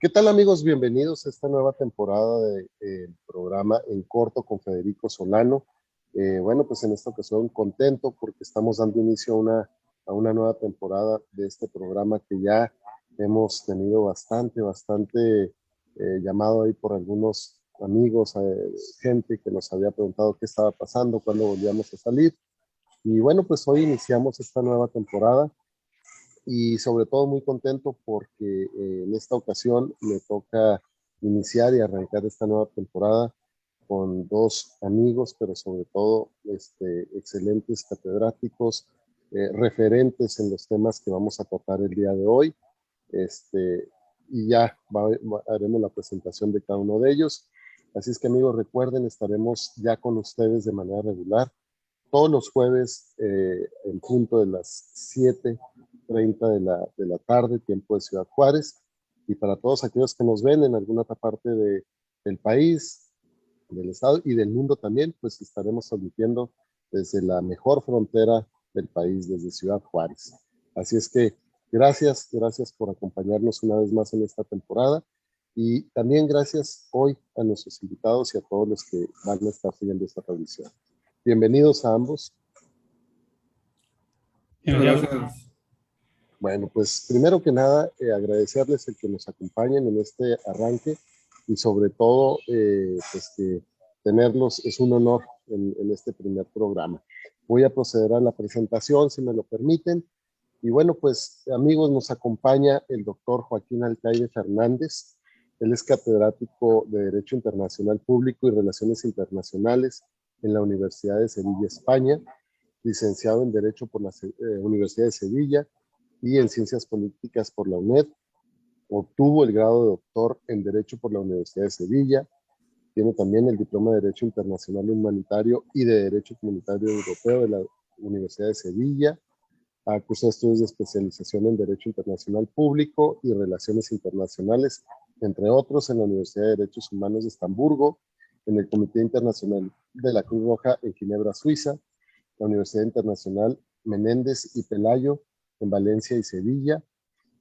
¿Qué tal, amigos? Bienvenidos a esta nueva temporada del programa En Corto con Federico Solano. Bueno, pues en esta ocasión contento porque estamos dando inicio a una nueva temporada de este programa que ya hemos tenido bastante llamado ahí por algunos amigos, gente que nos había preguntado qué estaba pasando, cuándo volvíamos a salir. Y bueno, pues hoy iniciamos esta nueva temporada y sobre todo muy contento porque en esta ocasión me toca iniciar y arrancar esta nueva temporada con dos amigos, pero sobre todo excelentes catedráticos, referentes en los temas que vamos a tratar el día de hoy. Este, y ya haremos la presentación de cada uno de ellos. Así es que, amigos, recuerden, estaremos ya con ustedes de manera regular todos los jueves en punto de las 7:30 de la tarde, tiempo de Ciudad Juárez. Y para todos aquellos que nos ven en alguna otra parte del país, del estado y del mundo también, pues estaremos transmitiendo desde la mejor frontera del país, desde Ciudad Juárez. Así es que gracias por acompañarnos una vez más en esta temporada. Y también gracias hoy a nuestros invitados y a todos los que van a estar siguiendo esta transmisión. Bienvenidos a ambos. Muchas gracias. Bueno, pues primero que nada, agradecerles el que nos acompañen en este arranque y sobre todo, pues que tenerlos es un honor en este primer programa. Voy a proceder a la presentación, si me lo permiten. Y bueno, pues amigos, nos acompaña el doctor Joaquín Alcaide Fernández. Él es catedrático de Derecho Internacional Público y Relaciones Internacionales en la Universidad de Sevilla, España, licenciado en Derecho por la Universidad de Sevilla y en Ciencias Políticas por la UNED. Obtuvo el grado de doctor en Derecho por la Universidad de Sevilla. Tiene también el diploma de Derecho Internacional Humanitario y de Derecho Comunitario Europeo de la Universidad de Sevilla. Ha cursado estudios de especialización en Derecho Internacional Público y Relaciones Internacionales, entre otros, en la Universidad de Derechos Humanos de Estamburgo, en el Comité Internacional de la Cruz Roja en Ginebra, Suiza, la Universidad Internacional Menéndez y Pelayo en Valencia y Sevilla,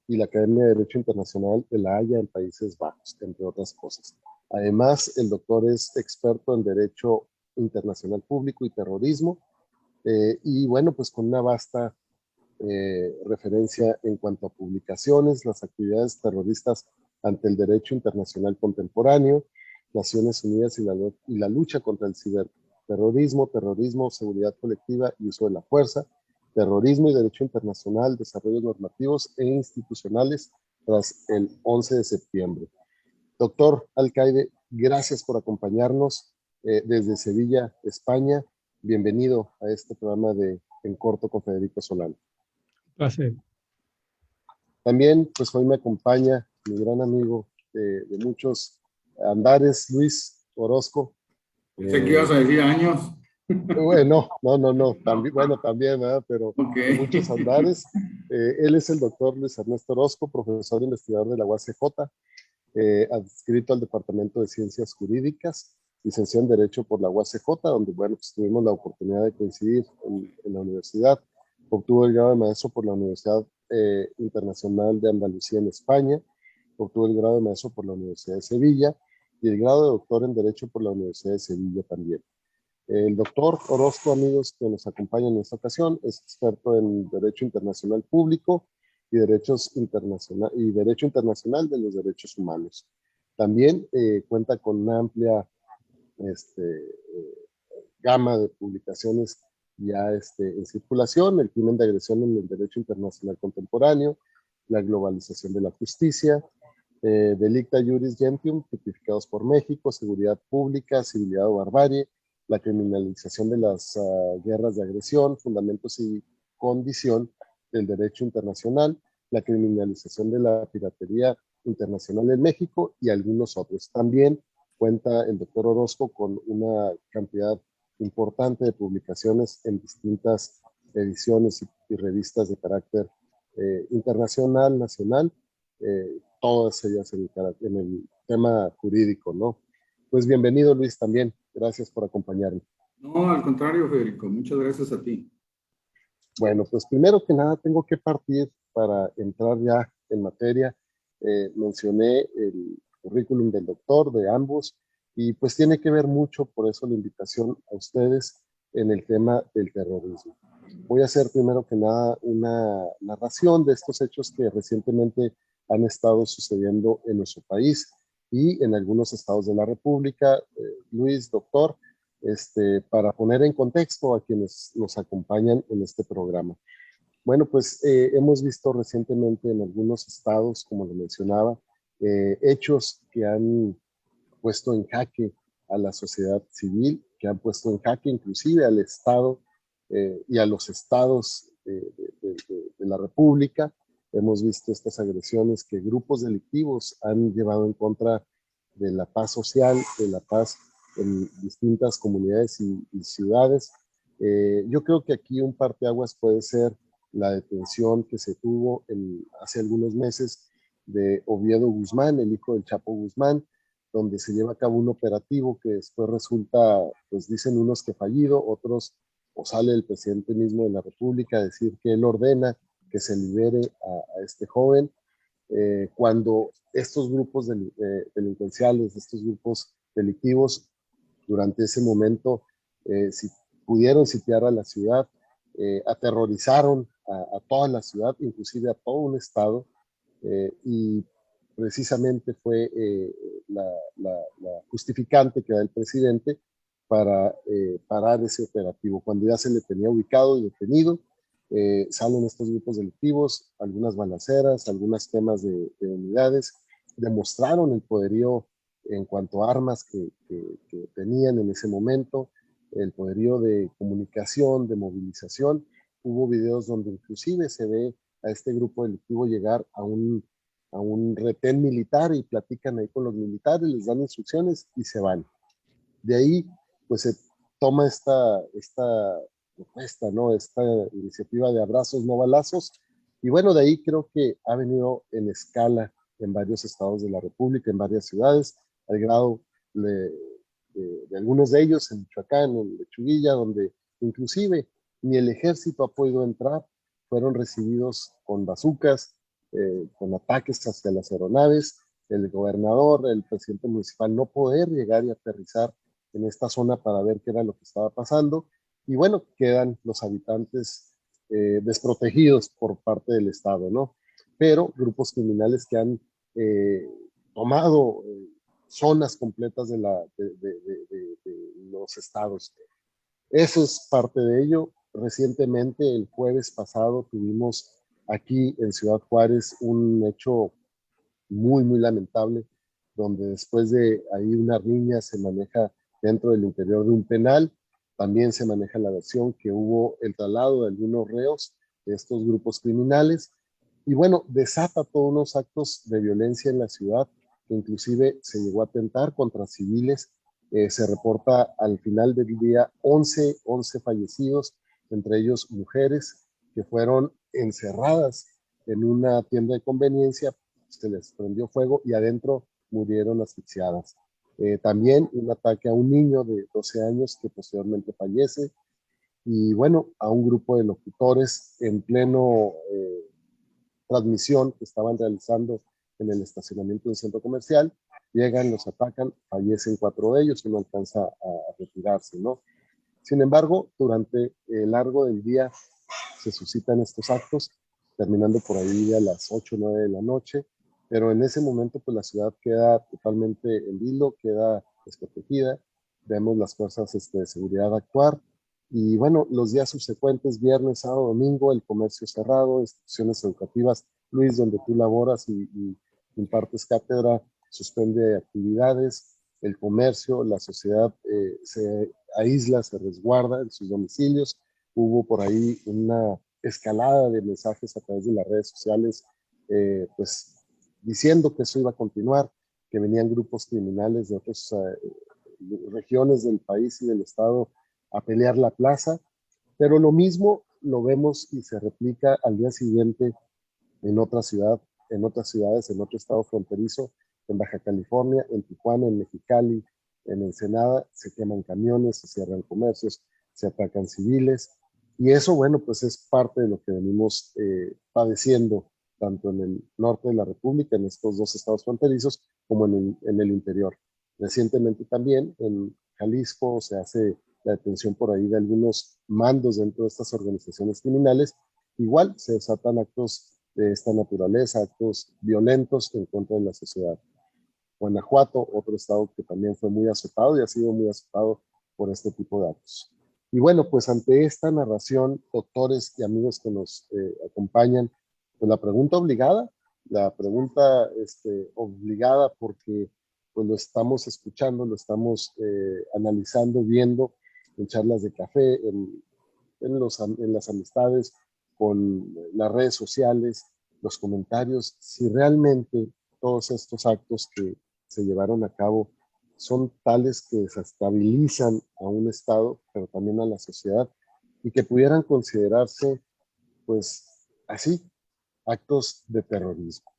y la Academia de Derecho Internacional de La Haya en Países Bajos, entre otras cosas. Además, el doctor es experto en Derecho Internacional Público y Terrorismo, y bueno, pues con una vasta referencia en cuanto a publicaciones, las actividades terroristas ante el derecho internacional contemporáneo, Naciones Unidas y la lucha contra el ciberterrorismo, terrorismo, seguridad colectiva y uso de la fuerza, terrorismo y derecho internacional, desarrollos normativos e institucionales tras el 11 de septiembre. Doctor Alcaide, gracias por acompañarnos desde Sevilla, España. Bienvenido a este programa de En Corto con Federico Solano. Placer. También, pues hoy me acompaña mi gran amigo de muchos andares, Luis Orozco. Pensé que ibas a decir años. Bueno, no, también, bueno, también, ¿verdad? Pero Okay. de muchos andares. Él es el doctor Luis Ernesto Orozco, profesor investigador de la UACJ, adscrito al Departamento de Ciencias Jurídicas, licenciado en Derecho por la UACJ, donde, bueno, pues tuvimos la oportunidad de coincidir en la universidad. Obtuvo el grado de maestro por la Universidad Internacional de Andalucía en España, obtuvo el grado de maestro por la Universidad de Sevilla y el grado de doctor en Derecho por la Universidad de Sevilla también. El doctor Orozco, amigos que nos acompañan en esta ocasión, es experto en Derecho Internacional Público y Derecho Internacional de los Derechos Humanos. También cuenta con una amplia gama de publicaciones ya en circulación: el crimen de agresión en el derecho internacional contemporáneo, la globalización de la justicia, delicta juris gentium, tipificados por México, seguridad pública, civilidad o barbarie, la criminalización de las guerras de agresión, fundamentos y condición del derecho internacional, la criminalización de la piratería internacional en México y algunos otros. También cuenta el doctor Orozco con una cantidad importante de publicaciones en distintas ediciones y revistas de carácter internacional, nacional, todas ellas en el tema jurídico, ¿no? Pues bienvenido, Luis, también. Gracias por acompañarme. No, al contrario, Federico. Muchas gracias a ti. Bueno, pues primero que nada tengo que partir para entrar ya en materia. mencioné el currículum del doctor, de ambos, y pues tiene que ver mucho, por eso la invitación a ustedes en el tema del terrorismo. Voy a hacer primero que nada una narración de estos hechos que recientemente han estado sucediendo en nuestro país y en algunos estados de la República. Luis, doctor, para poner en contexto a quienes nos acompañan en este programa. Bueno, pues hemos visto recientemente en algunos estados, como lo mencionaba, hechos que han puesto en jaque a la sociedad civil, que han puesto en jaque inclusive al Estado y a los estados de la República. Hemos visto estas agresiones que grupos delictivos han llevado en contra de la paz social, de la paz en distintas comunidades y ciudades. Yo creo que aquí un parteaguas puede ser la detención que se tuvo hace algunos meses de Oviedo Guzmán, el hijo del Chapo Guzmán, donde se lleva a cabo un operativo que después resulta, pues dicen unos que fallido, otros, o sale el presidente mismo de la República a decir que él ordena que se libere a este joven, cuando estos grupos delincuenciales, estos grupos delictivos, durante ese momento, si pudieron sitiar a la ciudad, aterrorizaron a toda la ciudad, inclusive a todo un estado, y precisamente fue la justificante que da el presidente para parar ese operativo. Cuando ya se le tenía ubicado y detenido, salen estos grupos delictivos, algunas balaceras, algunas quemas de unidades, demostraron el poderío en cuanto a armas que tenían en ese momento, el poderío de comunicación, de movilización. Hubo videos donde inclusive se ve a este grupo delictivo llegar a un retén militar y platican ahí con los militares, les dan instrucciones y se van. De ahí, pues se toma esta propuesta, ¿no? Esta iniciativa de abrazos, no balazos. Y bueno, de ahí creo que ha venido en escala en varios estados de la República, en varias ciudades, al grado de algunos de ellos en Michoacán, en Lechuguilla, donde inclusive ni el ejército ha podido entrar, fueron recibidos con bazucas, con ataques hacia las aeronaves, el gobernador, el presidente municipal no poder llegar y aterrizar en esta zona para ver qué era lo que estaba pasando. Y bueno, quedan los habitantes desprotegidos por parte del Estado, ¿no? Pero grupos criminales que han eh, tomado zonas completas de los estados. Eso es parte de ello. Recientemente, el jueves pasado, tuvimos aquí en Ciudad Juárez un hecho muy, muy lamentable, donde después de ahí una riña se maneja dentro del interior de un penal. También se maneja la versión que hubo el traslado de algunos reos de estos grupos criminales. Y bueno, desata todos unos actos de violencia en la ciudad, que inclusive se llegó a atentar contra civiles. Se reporta al final del día 11 fallecidos, entre ellos mujeres que fueron encerradas en una tienda de conveniencia, se les prendió fuego y adentro murieron asfixiadas. También un ataque a un niño de 12 años que posteriormente fallece, y bueno, a un grupo de locutores en pleno transmisión que estaban realizando en el estacionamiento del centro comercial, llegan, los atacan, fallecen 4 de ellos y no alcanza a retirarse, ¿no? Sin embargo, durante el largo del día se suscitan estos actos, terminando por ahí a las 8 o 9 de la noche, pero en ese momento pues la ciudad queda totalmente en vilo, queda desprotegida, vemos las fuerzas de seguridad actuar, y bueno, los días subsecuentes, viernes, sábado, domingo, el comercio cerrado, instituciones educativas, Luis, donde tú laboras y impartes cátedra, suspende actividades, el comercio, la sociedad se aísla, se resguarda en sus domicilios. Hubo por ahí una escalada de mensajes a través de las redes sociales, pues diciendo que eso iba a continuar, que venían grupos criminales de otras regiones del país y del estado a pelear la plaza, pero lo mismo lo vemos y se replica al día siguiente en otra ciudad, en otras ciudades, en otro estado fronterizo, en Baja California, en Tijuana, en Mexicali, en Ensenada, se queman camiones, se cierran comercios, se atacan civiles, y eso, bueno, pues es parte de lo que venimos padeciendo tanto en el norte de la República, en estos dos estados fronterizos, como en el interior. Recientemente también en Jalisco se hace la detención por ahí de algunos mandos dentro de estas organizaciones criminales. Igual se desatan actos de esta naturaleza, actos violentos en contra de la sociedad. Guanajuato, otro estado que también fue muy azotado y ha sido muy azotado por este tipo de actos. Y bueno, pues ante esta narración, doctores y amigos que nos acompañan, pues la pregunta obligada, obligada porque pues lo estamos escuchando, lo estamos analizando, viendo en charlas de café, en las amistades, con las redes sociales, los comentarios, si realmente todos estos actos que se llevaron a cabo son tales que desestabilizan a un Estado, pero también a la sociedad, y que pudieran considerarse, pues, así, actos de terrorismo.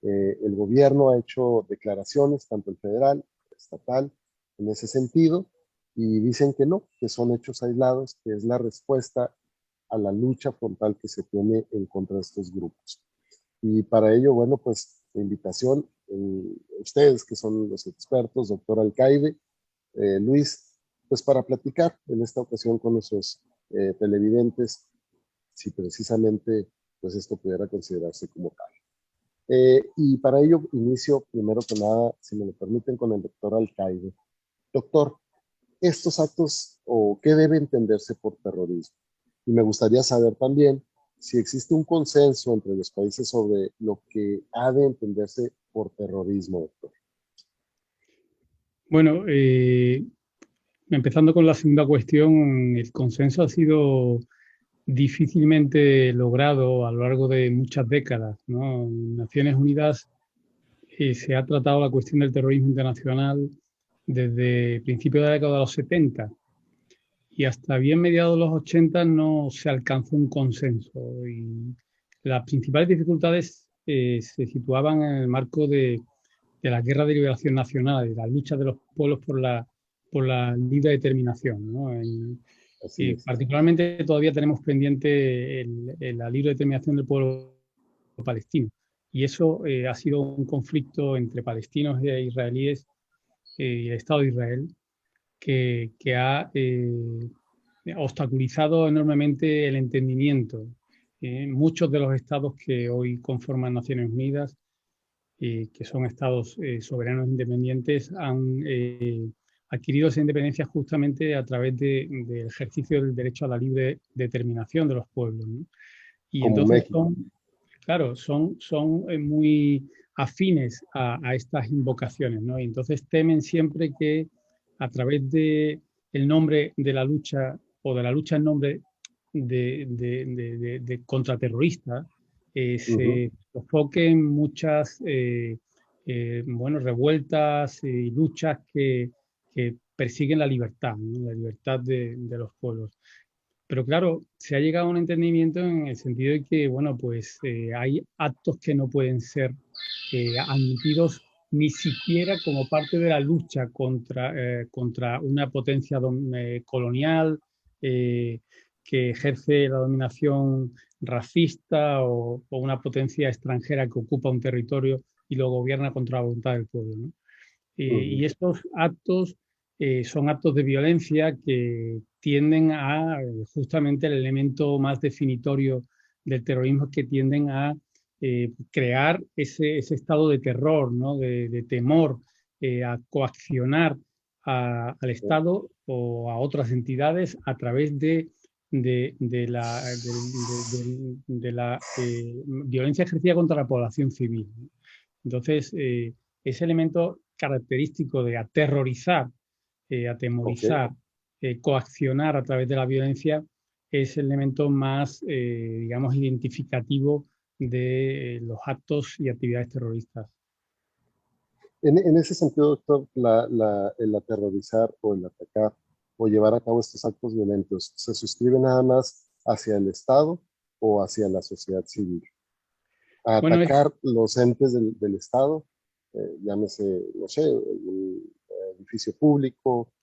El gobierno ha hecho declaraciones, tanto el federal, el estatal, en ese sentido, y dicen que no, que son hechos aislados, que es la respuesta a la lucha frontal que se tiene en contra de estos grupos. Y para ello, bueno, pues la invitación, ustedes que son los expertos, doctor Alcaide, Luis, pues para platicar en esta ocasión con nuestros televidentes, si precisamente pues esto pudiera considerarse como tal. Y para ello inicio primero que nada, si me lo permiten, con el doctor Alcaide. Doctor, estos actos o qué debe entenderse por terrorismo. Y me gustaría saber también si existe un consenso entre los países sobre lo que ha de entenderse por terrorismo, doctor. Bueno, empezando con la segunda cuestión, el consenso ha sido difícilmente logrado a lo largo de muchas décadas, ¿no? En Naciones Unidas se ha tratado la cuestión del terrorismo internacional desde principios de la década de los 70 y hasta bien mediados de los 80 no se alcanzó un consenso. Y las principales dificultades se situaban en el marco de la guerra de liberación nacional, de la lucha de los pueblos por la libre determinación, ¿no? Particularmente todavía tenemos pendiente la libre determinación del pueblo palestino. Y eso ha sido un conflicto entre palestinos e israelíes y el Estado de Israel que ha obstaculizado enormemente el entendimiento. Muchos de los estados que hoy conforman Naciones Unidas, que son estados soberanos e independientes, han adquirido esa independencia justamente a través del ejercicio del derecho a la libre determinación de los pueblos, ¿no? Y Como entonces México. claro, son muy afines a estas invocaciones, ¿no? Y entonces temen siempre que a través de el nombre de la lucha o de la lucha en nombre de contraterroristas se sofoquen muchas bueno, revueltas y luchas que persiguen la libertad, ¿no? La libertad de los pueblos. Pero claro, se ha llegado a un entendimiento en el sentido de que, bueno, pues hay actos que no pueden ser admitidos ni siquiera como parte de la lucha contra una potencia colonial que ejerce la dominación racista o una potencia extranjera que ocupa un territorio y lo gobierna contra la voluntad del pueblo, ¿no? Y estos actos son actos de violencia que tienden a, justamente el elemento más definitorio del terrorismo, que tienden a crear ese estado de terror, ¿no? De temor, a coaccionar al Estado o a otras entidades a través de la violencia ejercida contra la población civil. Entonces, ese elemento característico de aterrorizar, atemorizar, coaccionar a través de la violencia es el elemento más, digamos, identificativo de los actos y actividades terroristas. En ese sentido, doctor, el aterrorizar o el atacar o llevar a cabo estos actos violentos, ¿se suscribe nada más hacia el Estado o hacia la sociedad civil? A Bueno, atacar los entes del Estado, llámese, no sé, algún edificio público,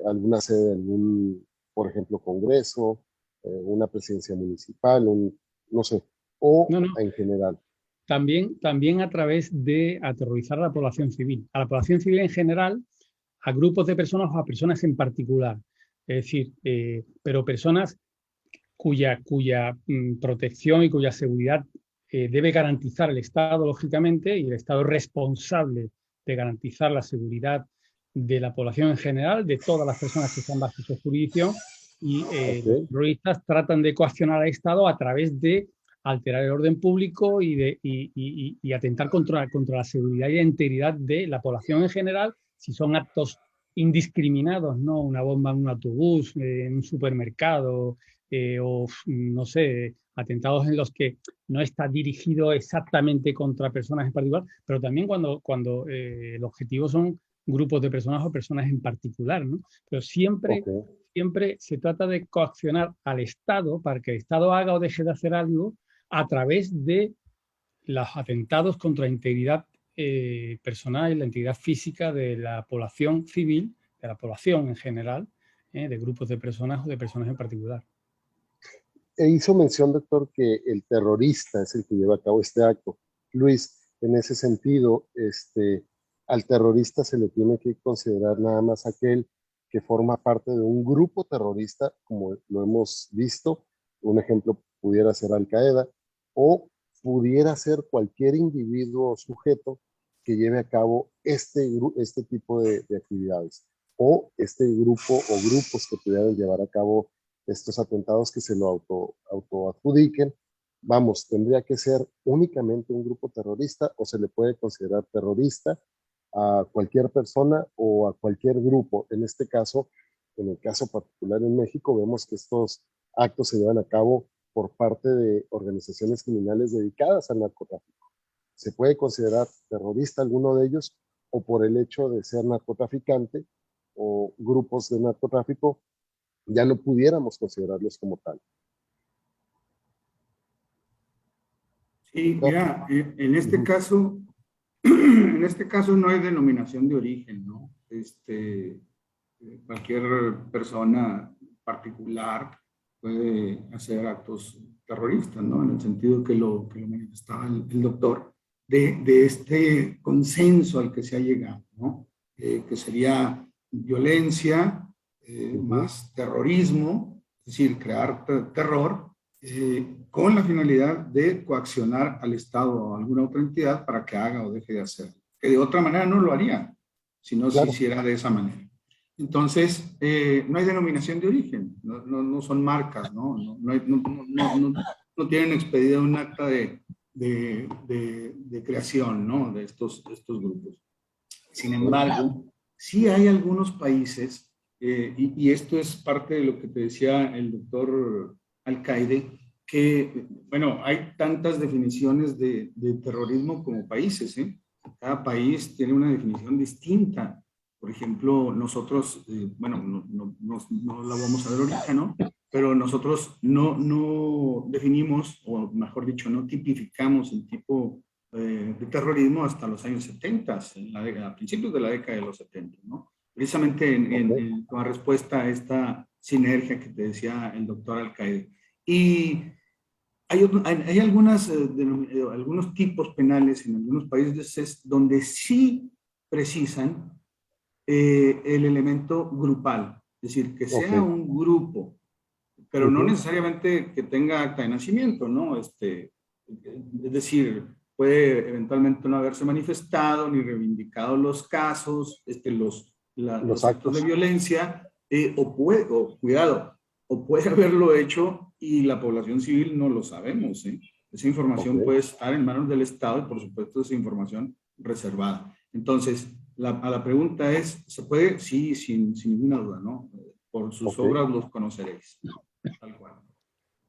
alguna sede de algún, por ejemplo, congreso, una presidencia municipal, no sé, o No, no. en general? También a través de aterrorizar a la población civil. A la población civil en general, a grupos de personas o a personas en particular. Es decir, pero personas cuya protección y cuya seguridad debe garantizar el Estado, lógicamente, y el Estado es responsable de garantizar la seguridad de la población en general, de todas las personas que están bajo su jurisdicción, y los terroristas tratan de coaccionar al Estado a través de alterar el orden público y atentar contra la seguridad y la integridad de la población en general, si son actos indiscriminados, ¿no? Una bomba en un autobús, en un supermercado, o no sé, atentados en los que no está dirigido exactamente contra personas en particular, pero también cuando el objetivo son grupos de personas o personas en particular, ¿no? Pero siempre se trata de coaccionar al Estado para que el Estado haga o deje de hacer algo a través de los atentados contra la integridad personal y la integridad física de la población civil, de la población en general, de grupos de personas o de personas en particular. Hizo mención, doctor, que el terrorista es el que lleva a cabo este acto. Luis, en ese sentido, al terrorista se le tiene que considerar nada más aquel que forma parte de un grupo terrorista, como lo hemos visto. Un ejemplo pudiera ser Al-Qaeda, o pudiera ser cualquier individuo o sujeto que lleve a cabo este tipo de actividades, o este grupo o grupos que pudieran llevar a cabo estos atentados, que se lo autoadjudiquen. Vamos, tendría que ser únicamente un grupo terrorista, o se le puede considerar terrorista a cualquier persona o a cualquier grupo. En este caso, en el caso particular en México, vemos que estos actos se llevan a cabo por parte de organizaciones criminales dedicadas al narcotráfico. Se puede considerar terrorista alguno de ellos, o por el hecho de ser narcotraficante o grupos de narcotráfico, ya no pudiéramos considerarlos como tal. Sí, mira, en este caso no hay denominación de origen, ¿no? Cualquier persona particular puede hacer actos terroristas, ¿no? En el sentido que lo manifestaba el doctor, de este consenso al que se ha llegado, ¿no? Que sería violencia, más terrorismo, es decir, crear terror, con la finalidad de coaccionar al Estado o a alguna otra entidad para que haga o deje de hacer, que de otra manera no lo haría, si no se hiciera de esa manera. Entonces, no hay denominación de origen, no son marcas, no tienen expedida un acta de creación, ¿no? de estos grupos. Sin embargo, sí hay algunos países, y esto es parte de lo que te decía el doctor Alcaide, que, bueno, hay tantas definiciones de terrorismo como países, ¿eh? Cada país tiene una definición distinta. Por ejemplo, nosotros, bueno, no la vamos a ver ahorita, ¿no? Pero nosotros no definimos, o mejor dicho, no tipificamos el tipo de terrorismo hasta los años 70, a principios de la década de los 70, ¿no? Precisamente en respuesta a esta sinergia que te decía el doctor Alcaide. Y hay algunos tipos penales en algunos países donde sí precisan el elemento grupal, es decir, que sea un grupo, pero no necesariamente que tenga acta de nacimiento, ¿no? Es decir, puede eventualmente no haberse manifestado ni reivindicado los casos, los actos de violencia, o puede haberlo hecho y la población civil no lo sabemos, ¿eh? Esa información puede estar en manos del Estado y, por supuesto, esa información reservada. Entonces, a la pregunta es, ¿se puede? Sí, sin ninguna duda, ¿no? Por sus obras los conoceréis. Tal cual.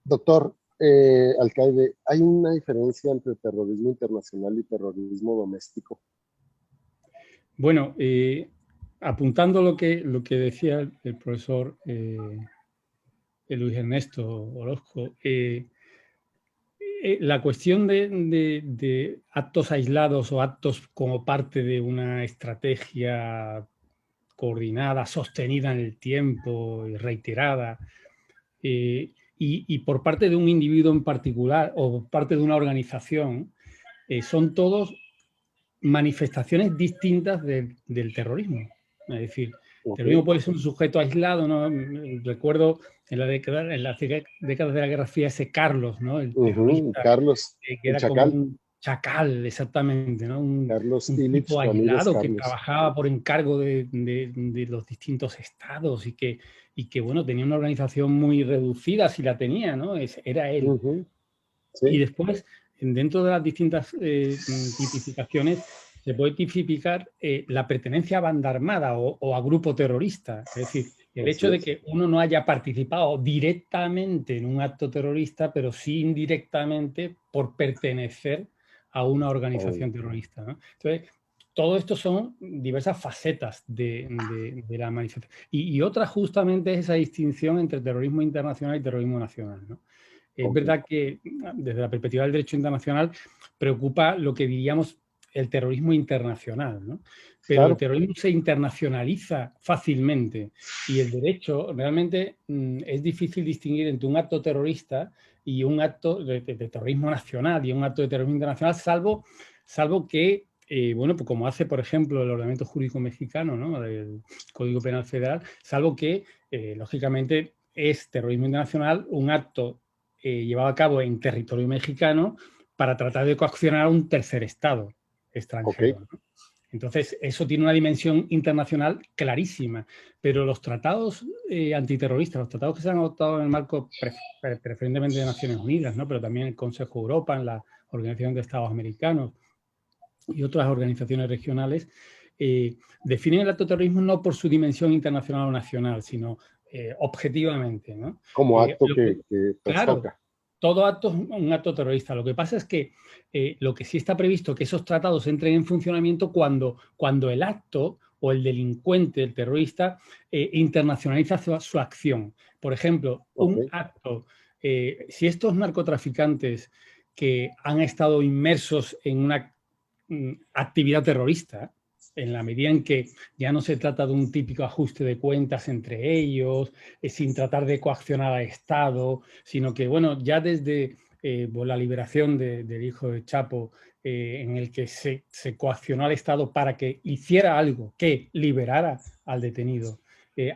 Doctor Alcaide, ¿hay una diferencia entre terrorismo internacional y terrorismo doméstico? Bueno, apuntando lo que decía el profesor Luis Ernesto Orozco, la cuestión de actos aislados o actos como parte de una estrategia coordinada, sostenida en el tiempo y reiterada, y por parte de un individuo en particular o por parte de una organización, son todos manifestaciones distintas del terrorismo. Es decir, el terrorismo puede ser un sujeto aislado, ¿no? Recuerdo en las décadas de la Guerra Fría ese Carlos, ¿no? El terrorista, Carlos, que el era como Chacal. un chacal, exactamente, ¿no? Carlos Un Illich, tipo tu amigo es aislado que Carlos. trabajaba por encargo de los distintos estados y que, bueno, tenía una organización muy reducida, si la tenía, ¿no? Era él. Sí. Y después, dentro de las distintas tipificaciones, se puede tipificar la pertenencia a banda armada o a grupo terrorista. Es decir, el hecho de que uno no haya participado directamente en un acto terrorista, pero sí indirectamente por pertenecer a una organización terrorista, ¿no? Entonces, todo esto son diversas facetas de la manifestación. Y otra justamente es esa distinción entre terrorismo internacional y terrorismo nacional, ¿no? Es verdad que desde la perspectiva del derecho internacional preocupa lo que diríamos el terrorismo internacional, ¿no? Pero el terrorismo se internacionaliza fácilmente y el derecho realmente es difícil distinguir entre un acto terrorista y un acto de terrorismo nacional y un acto de terrorismo internacional, salvo que, bueno, pues como hace, por ejemplo, el ordenamiento jurídico mexicano, ¿no? El Código Penal Federal, salvo que, lógicamente, es terrorismo internacional un acto llevado a cabo en territorio mexicano para tratar de coaccionar a un tercer estado extranjero, ¿no? Entonces, eso tiene una dimensión internacional clarísima, pero los tratados antiterroristas, los tratados que se han adoptado en el marco preferentemente de Naciones Unidas, ¿no? Pero también el Consejo de Europa, en la Organización de Estados Americanos y otras organizaciones regionales, definen el acto de terrorismo no por su dimensión internacional o nacional, sino objetivamente, ¿no? Como acto que claro, toca. Todo acto es un acto terrorista. Lo que pasa es que lo que sí está previsto que esos tratados entren en funcionamiento cuando el acto o el delincuente, el terrorista, internacionaliza su acción. Por ejemplo, un acto, si estos narcotraficantes que han estado inmersos en una actividad terrorista, en la medida en que ya no se trata de un típico ajuste de cuentas entre ellos, sin tratar de coaccionar al Estado, sino que, bueno, ya desde la liberación del hijo de Chapo, en el que se coaccionó al Estado para que hiciera algo que liberara al detenido,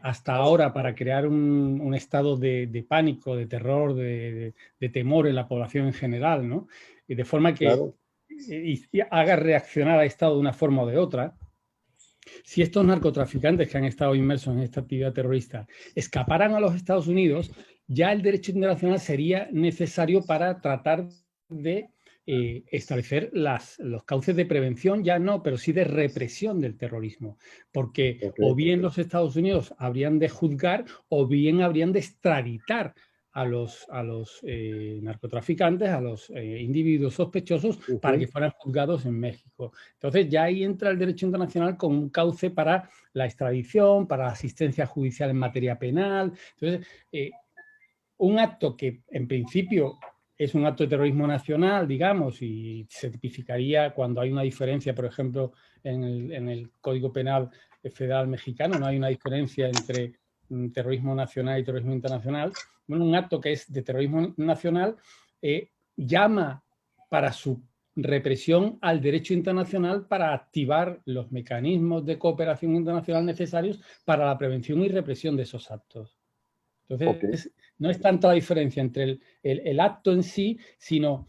hasta ahora para crear un estado de pánico, de terror, de temor en la población en general, ¿no? Y de forma que y haga reaccionar al Estado de una forma o de otra. Si estos narcotraficantes que han estado inmersos en esta actividad terrorista escaparan a los Estados Unidos, ya el derecho internacional sería necesario para tratar de establecer los cauces de prevención, ya no, pero sí de represión del terrorismo, porque o bien los Estados Unidos habrían de juzgar o bien habrían de extraditar a los narcotraficantes, a los individuos sospechosos, para que fueran juzgados en México. Entonces ya ahí entra el derecho internacional como un cauce para la extradición, para la asistencia judicial en materia penal. Entonces, un acto que en principio es un acto de terrorismo nacional, digamos, y se tipificaría cuando hay una diferencia, por ejemplo, en el Código Penal Federal mexicano, no hay una diferencia entre terrorismo nacional y terrorismo internacional. Bueno, un acto que es de terrorismo nacional llama para su represión al derecho internacional para activar los mecanismos de cooperación internacional necesarios para la prevención y represión de esos actos. Entonces, no es tanto la diferencia entre el acto en sí, sino,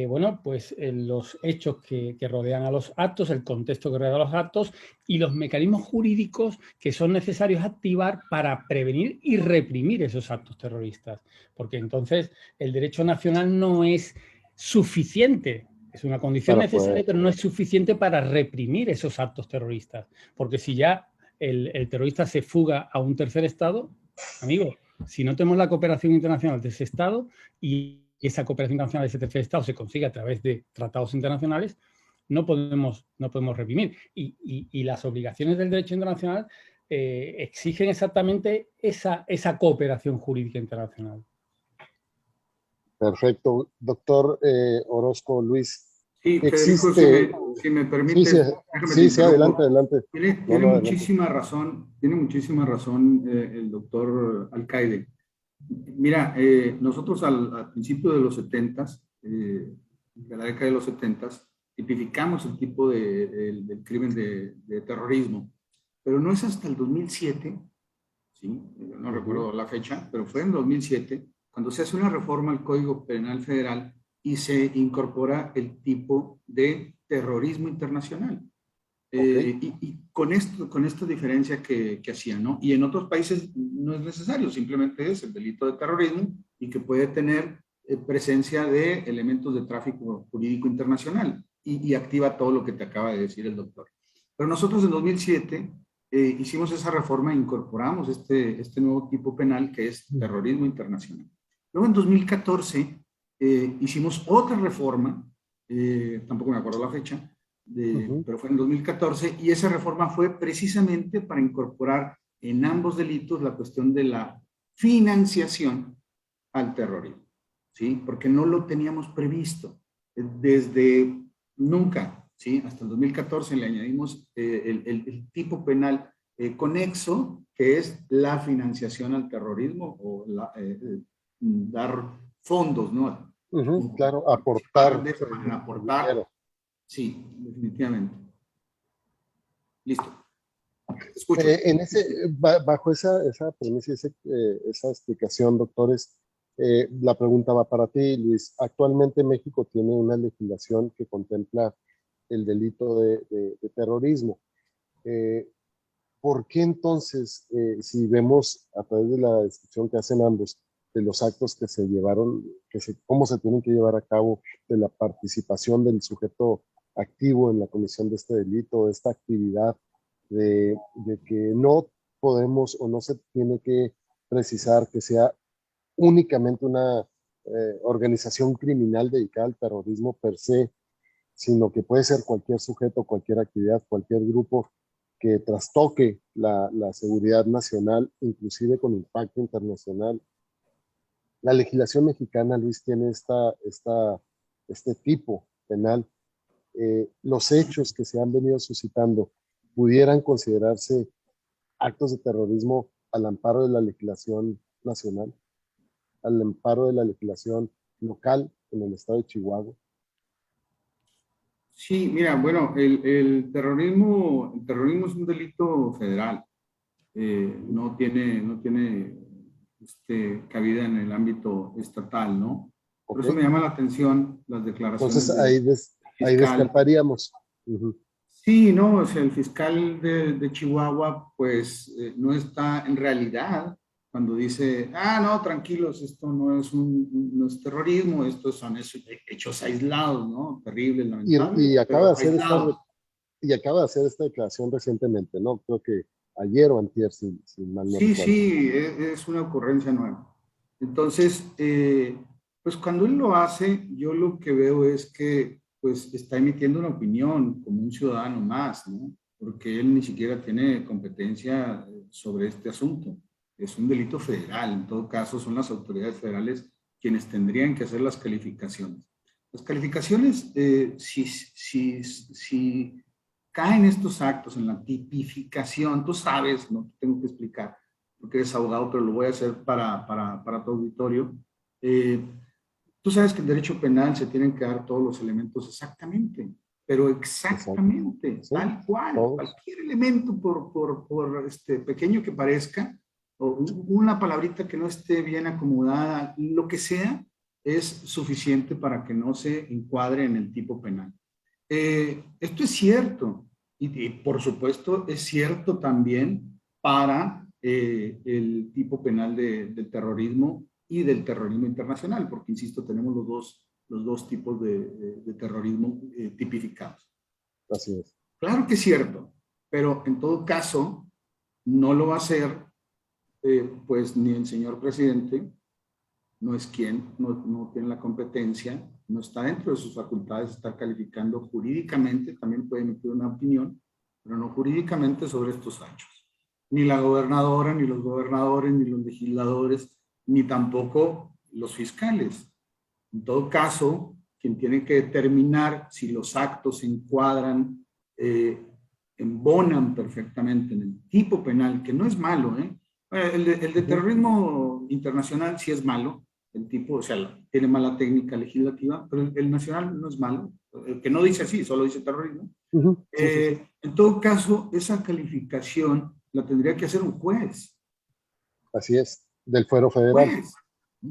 bueno, pues los hechos que rodean a los actos, el contexto que rodea a los actos y los mecanismos jurídicos que son necesarios activar para prevenir y reprimir esos actos terroristas. Porque entonces el derecho nacional no es suficiente. Es una condición necesaria, pero no es suficiente para reprimir esos actos terroristas. Porque si ya el terrorista se fuga a un tercer estado, amigo, si no tenemos la cooperación internacional de ese Estado y esa cooperación internacional de ese tercer Estado se consigue a través de tratados internacionales, no podemos reprimir. Y las obligaciones del derecho internacional exigen exactamente esa cooperación jurídica internacional. Perfecto. Doctor Orozco Luis. Sí, Federico, si me permites. Sí, adelante. Tiene muchísima razón el doctor Alcaide. Mira, nosotros al principio de los 70s, de la década de los 70s, tipificamos el tipo del crimen de terrorismo, pero no es hasta el 2007, ¿sí? No recuerdo la fecha, pero fue en 2007, cuando se hace una reforma al Código Penal Federal y se incorpora el tipo de terrorismo internacional. Okay. Y con esta diferencia que hacían, ¿no? Y en otros países no es necesario, simplemente es el delito de terrorismo y que puede tener presencia de elementos de tráfico jurídico internacional y activa todo lo que te acaba de decir el doctor. Pero nosotros en 2007 hicimos esa reforma e incorporamos este nuevo tipo penal que es terrorismo internacional. Luego en 2014 hicimos otra reforma, tampoco me acuerdo la fecha, pero fue en 2014, y esa reforma fue precisamente para incorporar en ambos delitos la cuestión de la financiación al terrorismo, ¿sí? Porque no lo teníamos previsto desde nunca, ¿sí? Hasta el 2014 le añadimos el tipo penal conexo, que es la financiación al terrorismo o dar fondos, ¿no? Claro, Participar aportar de esa manera, aportar. dinero. Sí, definitivamente. Listo. Escucho. Bajo esa premisa, esa explicación, doctores, la pregunta va para ti, Luis. Actualmente México tiene una legislación que contempla el delito de terrorismo. ¿Por qué entonces, si vemos a través de la descripción que hacen ambos, de los actos que se llevaron, cómo se tienen que llevar a cabo, de la participación del sujeto activo en la comisión de este delito, de esta actividad, de que no podemos o no se tiene que precisar que sea únicamente una organización criminal dedicada al terrorismo per se, sino que puede ser cualquier sujeto, cualquier actividad, cualquier grupo que trastoque la seguridad nacional, inclusive con impacto internacional? La legislación mexicana, Luis, tiene este tipo penal. Los hechos que se han venido suscitando pudieran considerarse actos de terrorismo al amparo de la legislación nacional, al amparo de la legislación local en el estado de Chihuahua. Sí, mira, bueno, el terrorismo es un delito federal. No tiene cabida en el ámbito estatal, ¿no? Por eso ¿Ok? me llama la atención las declaraciones Entonces del ahí fiscal. descartaríamos. Uh-huh. Sí, no, o sea, el fiscal de Chihuahua, pues, no está en realidad cuando dice, no, tranquilos, esto no es terrorismo, estos son hechos aislados, ¿no? Terribles, lamentables, Y acaba de pero hacer aislados. esta declaración recientemente, ¿no? Creo que ayer o antier, si mal no Sí, recuerdo. sí, es una ocurrencia nueva. Entonces, pues cuando él lo hace, yo lo que veo es que pues está emitiendo una opinión como un ciudadano más, ¿no? Porque él ni siquiera tiene competencia sobre este asunto. Es un delito federal, en todo caso son las autoridades federales quienes tendrían que hacer las calificaciones. Las calificaciones, si caen estos actos en la tipificación, tú sabes, no te tengo que explicar, porque eres abogado, pero lo voy a hacer para tu auditorio. Tú sabes que en derecho penal se tienen que dar todos los elementos exactamente, pero Exacto. exactamente, Sí, tal cual, todos. cualquier elemento, por pequeño que parezca, o una palabrita que no esté bien acomodada, lo que sea, es suficiente para que no se encuadre en el tipo penal. Esto es cierto, y por supuesto es cierto también para el tipo penal del terrorismo y del terrorismo internacional, porque insisto, tenemos los dos tipos de terrorismo tipificados. Así es. Claro que es cierto, pero en todo caso no lo va a hacer pues ni el señor presidente, no es quien, no tiene la competencia, no está dentro de sus facultades estar calificando jurídicamente, también puede emitir una opinión, pero no jurídicamente sobre estos hechos. Ni la gobernadora, ni los gobernadores, ni los legisladores, ni tampoco los fiscales. En todo caso, quien tiene que determinar si los actos se encuadran, embonan perfectamente en el tipo penal, que no es malo, El de terrorismo internacional sí es malo, el tipo, o sea, tiene mala técnica legislativa, pero el nacional no es malo, que no dice así, solo dice terrorismo. Sí, sí, sí. En todo caso, esa calificación la tendría que hacer un juez. Así es, del fuero federal. Juez.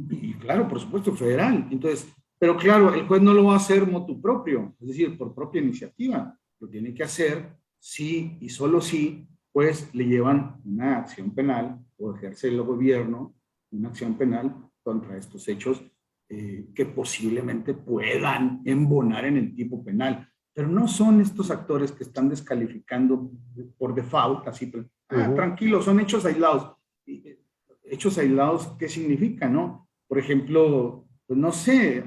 Y claro, por supuesto, federal. Entonces, pero claro, el juez no lo va a hacer motu propio, es decir, por propia iniciativa. Lo tiene que hacer si y solo si, pues, le llevan una acción penal o ejerce el gobierno una acción penal contra estos hechos que posiblemente puedan embonar en el tipo penal. Pero no son estos actores que están descalificando por default, así, tranquilo, son hechos aislados. Hechos aislados, ¿qué significa, no? Por ejemplo, pues no sé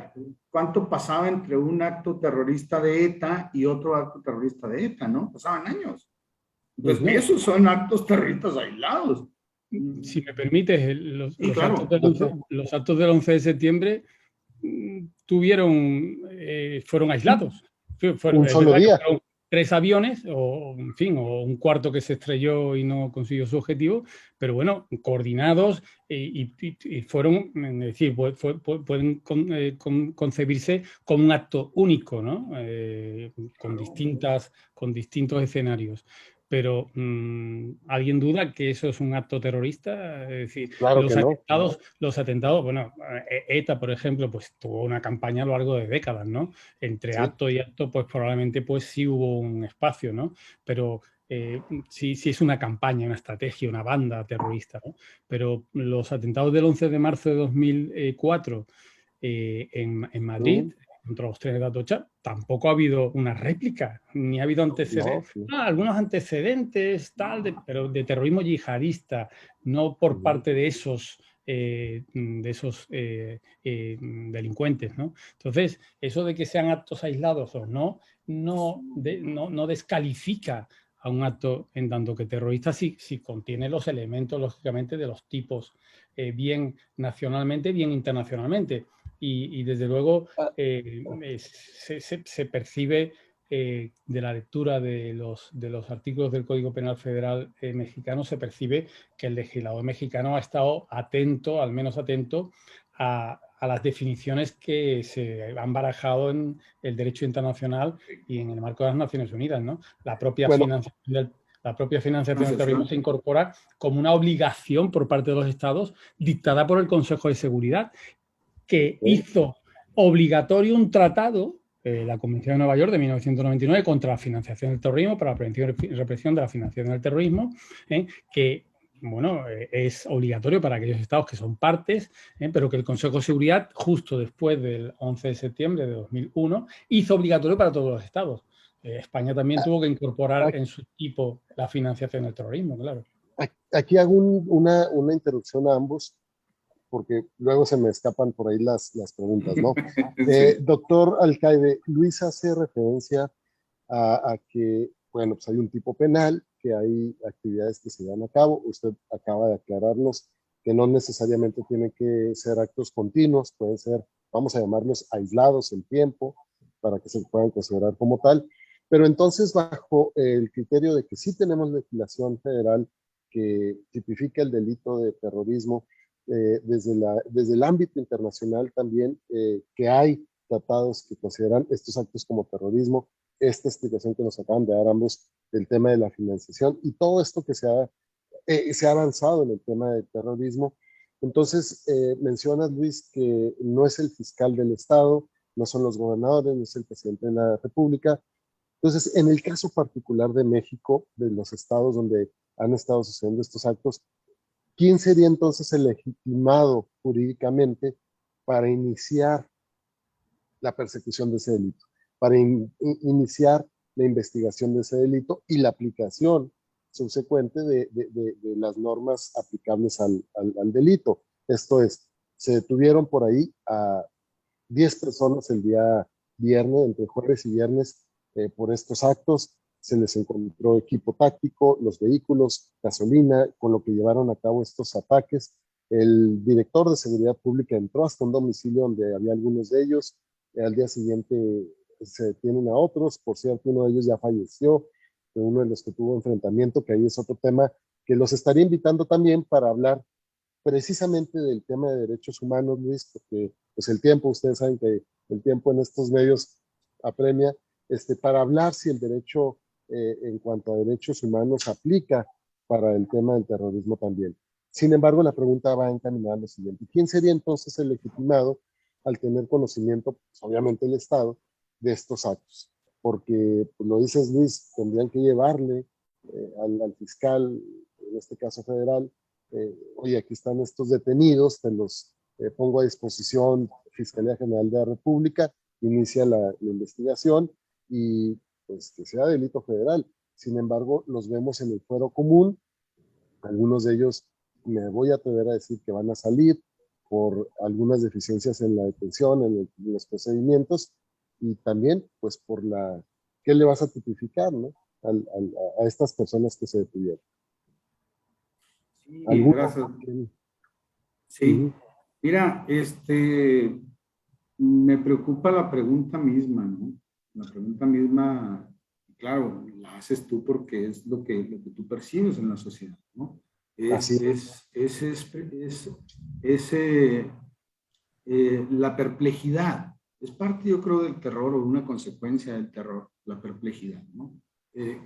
cuánto pasaba entre un acto terrorista de ETA y otro acto terrorista de ETA, ¿no? Pasaban años. Entonces, esos son actos terroristas aislados. Si me permites, Sí, claro. los actos del 11 de septiembre fueron aislados. Un Es solo verdad que día. fueron 3 aviones, o en fin, o un cuarto que se estrelló y no consiguió su objetivo, pero bueno, coordinados y fueron, es decir, pueden concebirse como un acto único, ¿no? Con distintos escenarios. Pero ¿alguien duda que eso es un acto terrorista? Es decir, Claro que no. los atentados, bueno, ETA, por ejemplo, pues tuvo una campaña a lo largo de décadas, ¿no? Entre Sí. acto y acto, pues probablemente pues sí hubo un espacio, ¿no? Pero sí es una campaña, una estrategia, una banda terrorista, ¿no? Pero los atentados del 11 de marzo de 2004 en Madrid, contra los trenes de Atocha, tampoco ha habido una réplica, ni ha habido antecedentes. No, Algunos antecedentes, pero de terrorismo yihadista, no por parte de esos delincuentes, ¿no? Entonces, eso de que sean actos aislados o no descalifica a un acto en tanto que terrorista si contiene los elementos, lógicamente, de los tipos, bien nacionalmente, bien internacionalmente. Y desde luego se percibe de la lectura de los artículos del Código Penal Federal mexicano, se percibe que el legislador mexicano ha estado atento, al menos atento, a las definiciones que se han barajado en el derecho internacional y en el marco de las Naciones Unidas, ¿no? La propia financiación del terrorismo se incorpora como una obligación por parte de los Estados dictada por el Consejo de Seguridad, que hizo obligatorio un tratado, la Convención de Nueva York de 1999, contra la financiación del terrorismo, para la prevención y represión de la financiación del terrorismo, que bueno, es obligatorio para aquellos estados que son partes, pero que el Consejo de Seguridad, justo después del 11 de septiembre de 2001, hizo obligatorio para todos los estados. España también tuvo que incorporar en su tipo la financiación del terrorismo, claro. Aquí hago una interrupción a ambos, porque luego se me escapan por ahí las preguntas, ¿no? Sí. Doctor Alcaide, Luis hace referencia a que, bueno, pues hay un tipo penal, que hay actividades que se llevan a cabo. Usted acaba de aclararnos que no necesariamente tienen que ser actos continuos, pueden ser, vamos a llamarlos, aislados en tiempo, para que se puedan considerar como tal. Pero entonces, bajo el criterio de que sí tenemos legislación federal que tipifica el delito de terrorismo, desde el ámbito internacional también, que hay tratados que consideran estos actos como terrorismo, esta explicación que nos acaban de dar ambos del tema de la financiación y todo esto que se ha avanzado en el tema del terrorismo. Entonces, mencionas, Luis, que no es el fiscal del Estado, no son los gobernadores, no es el presidente de la República. Entonces, en el caso particular de México, de los estados donde han estado sucediendo estos actos, ¿quién sería entonces el legitimado jurídicamente para iniciar la persecución de ese delito, para iniciar la investigación de ese delito y la aplicación subsecuente de las normas aplicables al delito? Esto es, se detuvieron por ahí a 10 personas el día viernes, entre jueves y viernes, por estos actos. Se les encontró equipo táctico, los vehículos, gasolina, con lo que llevaron a cabo estos ataques. El director de seguridad pública entró hasta un domicilio donde había algunos de ellos. Al día siguiente se detienen a otros. Por cierto, uno de ellos ya falleció, uno de los que tuvo enfrentamiento, que ahí es otro tema que los estaría invitando también para hablar precisamente del tema de derechos humanos, Luis, porque pues el tiempo, ustedes saben que el tiempo en estos medios apremia, para hablar si el derecho en cuanto a derechos humanos aplica para el tema del terrorismo también. Sin embargo, la pregunta va encaminada a lo siguiente: ¿quién sería entonces el legitimado al tener conocimiento, pues, obviamente el Estado, de estos actos? Porque, pues, lo dices Luis, tendrían que llevarle al fiscal, en este caso federal, oye, aquí están estos detenidos, te los pongo a disposición, Fiscalía General de la República, inicia la investigación y pues que sea delito federal. Sin embargo, los vemos en el fuero común, algunos de ellos me voy a atrever a decir que van a salir por algunas deficiencias en la detención, en los procedimientos, y también pues por la, ¿qué le vas a tipificar, no? A estas personas que se detuvieron. Sí, ¿Alguno? gracias. Uh-huh. Sí, mira, me preocupa la pregunta misma, ¿no? La pregunta misma, claro, la haces tú porque es lo que tú percibes en la sociedad, ¿no? Así La perplejidad. Es parte, yo creo, del terror o una consecuencia del terror, la perplejidad, ¿no? Eh,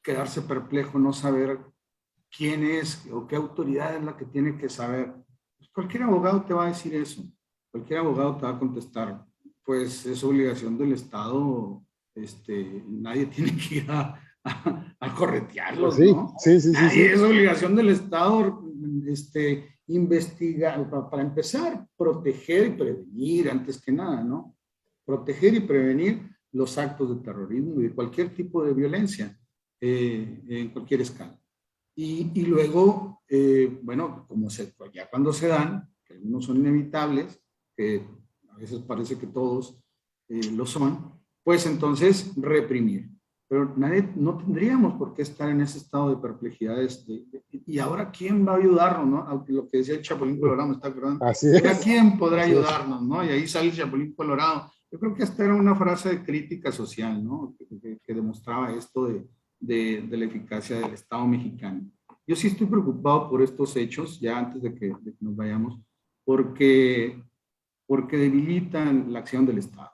Quedarse perplejo, no saber quién es o qué autoridad es la que tiene que saber. Pues cualquier abogado te va a decir eso. Cualquier abogado te va a contestar, pues es obligación del Estado, nadie tiene que ir a pues corretearlos, sí, ¿no? sí, sí, sí, Nadie, sí. es obligación del Estado, investigar, para empezar, proteger y prevenir, antes que nada, ¿no? Proteger y prevenir los actos de terrorismo y de cualquier tipo de violencia, en cualquier escala. Y luego, bueno, ya cuando se dan, que algunos son inevitables, que a veces parece que todos lo son, pues entonces reprimir. Pero no tendríamos por qué estar en ese estado de perplejidades. Y ahora, ¿quién va a ayudarnos? ¿No? Aunque lo que decía el Chapulín Colorado, ¿me está acordando? Así ¿Ahora es. quién podrá Así es. ayudarnos? ¿No? Y ahí sale el Chapulín Colorado. Yo creo que hasta era una frase de crítica social, ¿no? Que demostraba esto de la eficacia del Estado mexicano. Yo sí estoy preocupado por estos hechos, ya antes de que nos vayamos, porque debilitan la acción del Estado.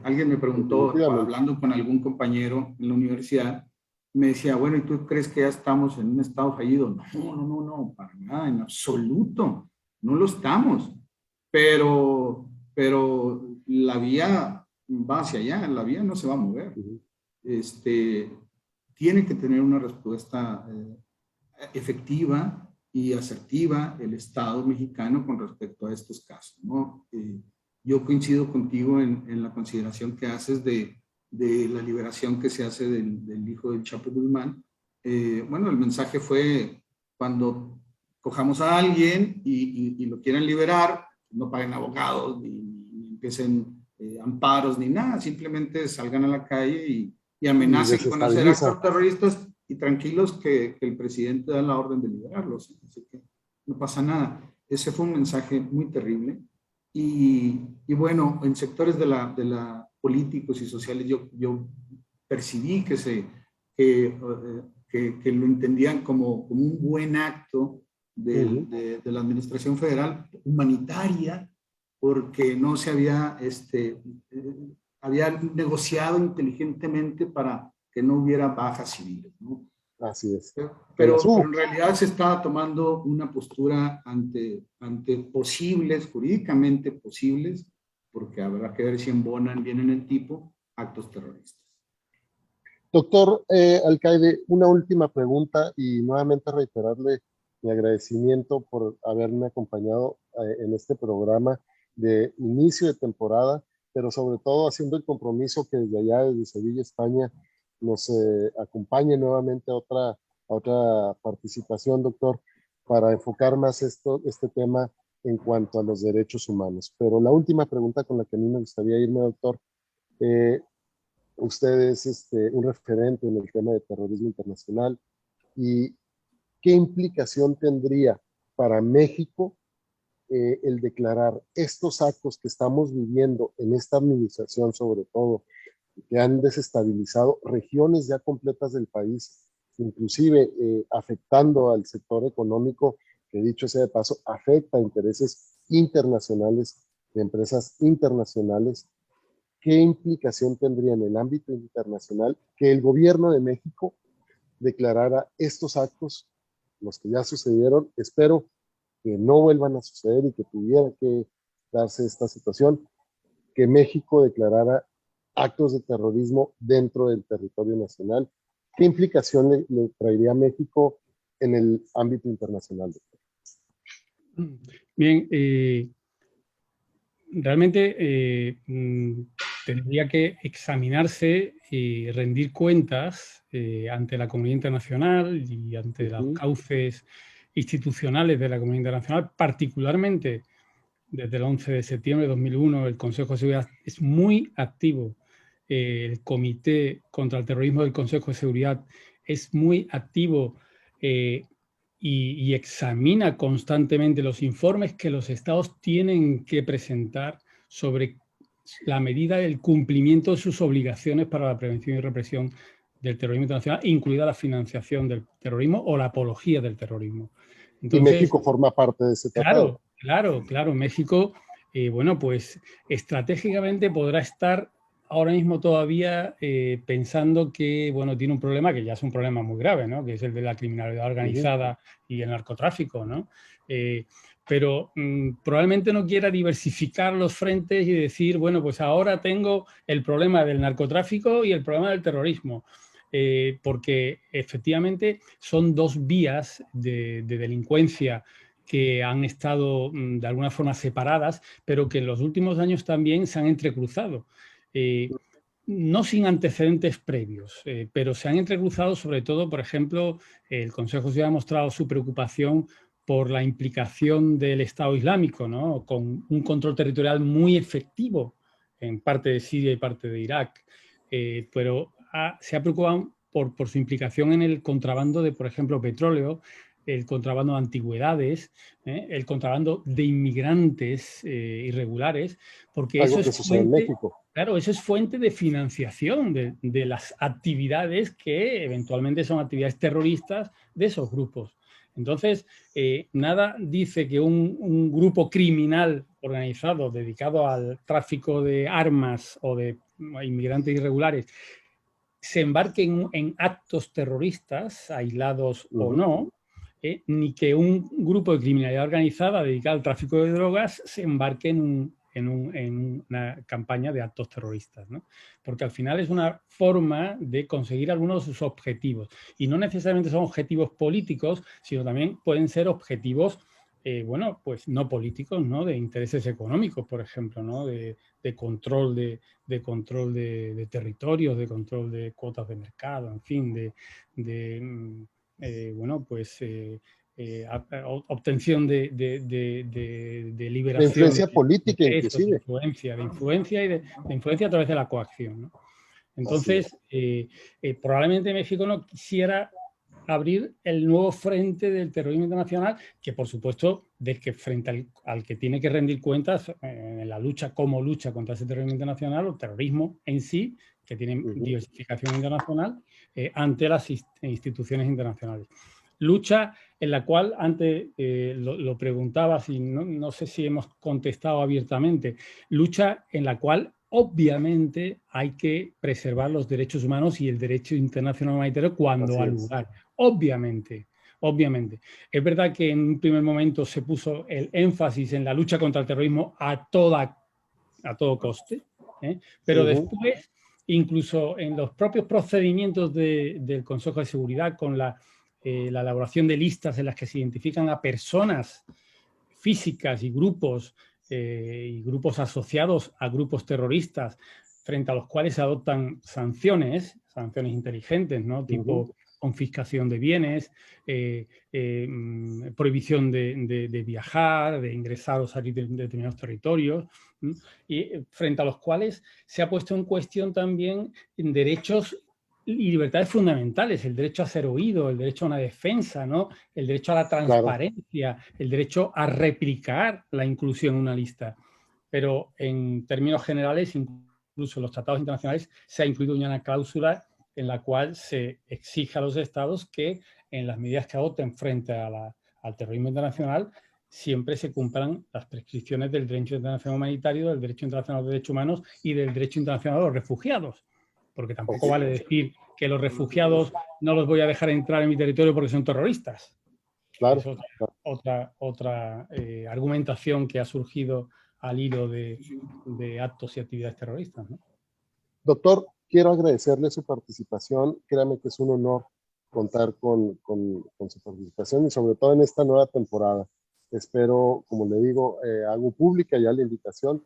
Alguien me preguntó, Definitivamente. hablando con algún compañero en la universidad, me decía, bueno, ¿y tú crees que ya estamos en un Estado fallido? No, para nada, en absoluto, no lo estamos, pero la vía va hacia allá, la vía no se va a mover. Tiene que tener una respuesta efectiva y asertiva el Estado mexicano con respecto a estos casos, ¿no? Yo coincido contigo en la consideración que haces de la liberación que se hace del hijo del Chapo Guzmán. Bueno, el mensaje fue: cuando cojamos a alguien y lo quieran liberar, no paguen abogados, ni empiecen amparos, ni nada, simplemente salgan a la calle y Y amenacen con hacer desestabiliza. actos terroristas y tranquilos que el presidente da la orden de liberarlos. Así que no pasa nada. Ese fue un mensaje muy terrible. Y bueno, en sectores de la políticos y sociales yo percibí que lo entendían como un buen acto de la administración federal humanitaria, porque no se había negociado inteligentemente para que no hubiera bajas civiles, ¿no? Así es. Que las Pero hubo. en realidad se estaba tomando una postura ante posibles, jurídicamente posibles, porque habrá que ver si embonan bien en el tipo, actos terroristas. Doctor Alcaide, una última pregunta y nuevamente reiterarle mi agradecimiento por haberme acompañado en este programa de inicio de temporada, pero sobre todo haciendo el compromiso que desde allá, desde Sevilla, España, nos acompañe nuevamente a otra participación, doctor, para enfocar más este tema en cuanto a los derechos humanos. Pero la última pregunta con la que a mí me gustaría irme, doctor, eh, usted es un referente en el tema de terrorismo internacional y qué implicación tendría para México el declarar estos actos que estamos viviendo en esta administración, sobre todo, que han desestabilizado regiones ya completas del país inclusive afectando al sector económico, que dicho sea de paso, afecta a intereses internacionales de empresas internacionales. ¿Qué implicación tendría en el ámbito internacional que el gobierno de México declarara estos actos, los que ya sucedieron? Espero que no vuelvan a suceder y que tuviera que darse esta situación, que México declarara actos de terrorismo dentro del territorio nacional. ¿Qué implicación le traería a México en el ámbito internacional? Bien, realmente tendría que examinarse y rendir cuentas ante la comunidad internacional y ante los cauces institucionales de la comunidad internacional, particularmente desde el 11 de septiembre de 2001, el Consejo de Seguridad es muy activo. El Comité contra el Terrorismo del Consejo de Seguridad es muy activo y examina constantemente los informes que los estados tienen que presentar sobre la medida del cumplimiento de sus obligaciones para la prevención y represión del terrorismo internacional, incluida la financiación del terrorismo o la apología del terrorismo. Entonces, y Entonces, México forma parte de ese tratado. Claro. México, bueno, pues estratégicamente podrá estar ahora mismo todavía pensando que, bueno, tiene un problema que ya es un problema muy grave, ¿no? Que es el de la criminalidad organizada y el narcotráfico, ¿no? Pero probablemente no quiera diversificar los frentes y decir, bueno, pues ahora tengo el problema del narcotráfico y el problema del terrorismo. Porque efectivamente son dos vías de delincuencia que han estado de alguna forma separadas, pero que en los últimos años también se han entrecruzado. No sin antecedentes previos, pero se han entrecruzado sobre todo, por ejemplo, el Consejo se ha mostrado su preocupación por la implicación del Estado Islámico, ¿no? Con un control territorial muy efectivo en parte de Siria y parte de Irak, pero se ha preocupado por su implicación en el contrabando de, por ejemplo, petróleo, el contrabando de antigüedades, el contrabando de inmigrantes irregulares, porque Algo eso que es sucede en fuente, México. claro, eso es fuente de financiación de las actividades que eventualmente son actividades terroristas de esos grupos. Entonces, nada dice que un grupo criminal organizado dedicado al tráfico de armas o de inmigrantes irregulares se embarque en actos terroristas, aislados o no, ni que un grupo de criminalidad organizada dedicado al tráfico de drogas se embarque en una campaña de actos terroristas, ¿no? Porque al final es una forma de conseguir algunos de sus objetivos. Y no necesariamente son objetivos políticos, sino también pueden ser objetivos, bueno, pues no políticos, ¿no? De intereses económicos, por ejemplo, ¿no? De control de control de territorios, de control de cuotas de mercado, en fin, bueno, pues obtención de De liberación influencia de política, ingresos, inclusive. de influencia a través de la coacción, ¿no? Entonces, probablemente México no quisiera abrir el nuevo frente del terrorismo internacional, que por supuesto, del que frente al que tiene que rendir cuentas en la lucha como lucha contra ese terrorismo internacional o terrorismo en sí, que tiene diversificación internacional, ante las instituciones internacionales. Lucha en la cual, antes lo preguntabas y no sé si hemos contestado abiertamente, lucha en la cual obviamente hay que preservar los derechos humanos y el derecho internacional humanitario cuando ha lugar. Obviamente. Es verdad que en un primer momento se puso el énfasis en la lucha contra el terrorismo a todo coste, pero después, incluso en los propios procedimientos del Consejo de Seguridad, con la elaboración de listas en las que se identifican a personas físicas y grupos asociados a grupos terroristas frente a los cuales se adoptan sanciones inteligentes, ¿no? Tipo confiscación de bienes, prohibición de viajar, de ingresar o salir de determinados territorios, y frente a los cuales se ha puesto en cuestión también derechos y libertades fundamentales, el derecho a ser oído, el derecho a una defensa, ¿no? El derecho a la transparencia, el derecho a replicar la inclusión en una lista. Pero en términos generales, incluso en los tratados internacionales, se ha incluido una cláusula en la cual se exige a los estados que en las medidas que adopten frente a al terrorismo internacional siempre se cumplan las prescripciones del derecho internacional humanitario, del derecho internacional de derechos humanos y del derecho internacional de los refugiados. Porque tampoco vale decir que los refugiados no los voy a dejar entrar en mi territorio porque son terroristas. Claro. Es otra argumentación que ha surgido al hilo de actos y actividades terroristas, ¿no? Doctor, quiero agradecerle su participación. Créame que es un honor contar con su participación y sobre todo en esta nueva temporada. Espero, como le digo, hago pública ya la invitación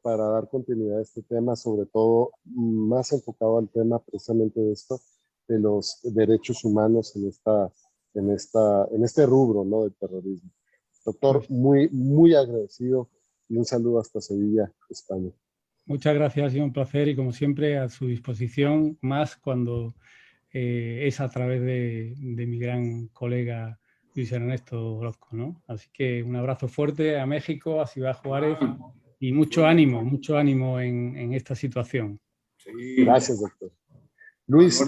para dar continuidad a este tema, sobre todo más enfocado al tema precisamente de esto, de los derechos humanos en este rubro, ¿no?, del terrorismo. Doctor, muy agradecido y un saludo hasta Sevilla, España. Muchas gracias, ha sido un placer y como siempre a su disposición, más cuando es a través de mi gran colega Luis Ernesto Orozco, ¿no? Así que un abrazo fuerte a México, a Ciudad Juárez y mucho ánimo en esta situación. Sí. Gracias, doctor. Luis,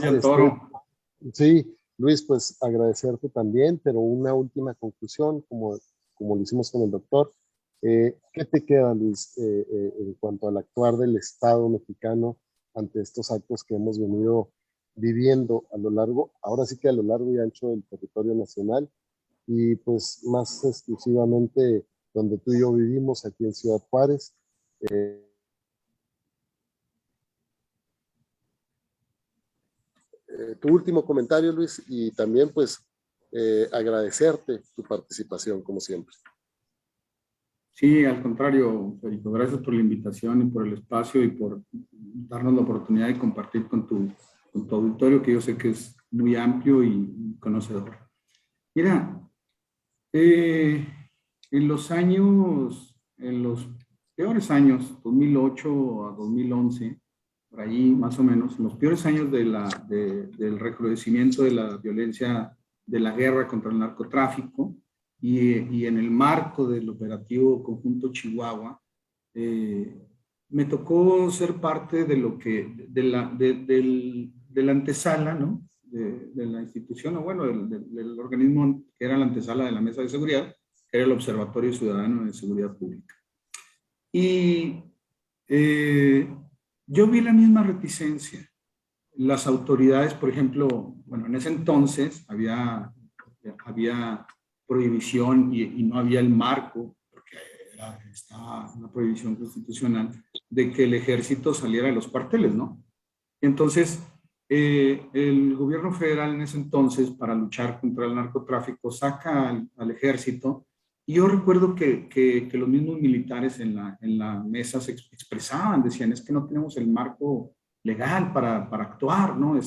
sí, Luis, pues agradecerte también, pero una última conclusión, como lo hicimos con el doctor. ¿Qué te queda, Luis, en cuanto al actuar del Estado mexicano ante estos actos que hemos venido viviendo ahora sí que a lo largo y ancho del territorio nacional y pues más exclusivamente donde tú y yo vivimos, aquí en Ciudad Juárez? Tu último comentario, Luis, y también pues agradecerte tu participación, como siempre. Sí, al contrario, Federico, gracias por la invitación y por el espacio y por darnos la oportunidad de compartir con tu auditorio, que yo sé que es muy amplio y conocedor. Mira, en los peores años, 2008 a 2011, por ahí más o menos, los peores años del recrudecimiento de la violencia, de la guerra contra el narcotráfico, y en el marco del operativo conjunto Chihuahua, me tocó ser parte de la antesala, ¿no?, de la institución, o bueno, del organismo que era la antesala de la Mesa de Seguridad, que era el Observatorio Ciudadano de Seguridad Pública. Y yo vi la misma reticencia. Las autoridades, por ejemplo, bueno, en ese entonces había prohibición y no había el marco, porque estaba una prohibición constitucional de que el ejército saliera de los cuarteles, ¿no? Entonces, el gobierno federal en ese entonces, para luchar contra el narcotráfico, saca al ejército, y yo recuerdo que los mismos militares en la mesa se expresaban, decían, es que no tenemos el marco legal para actuar, ¿no?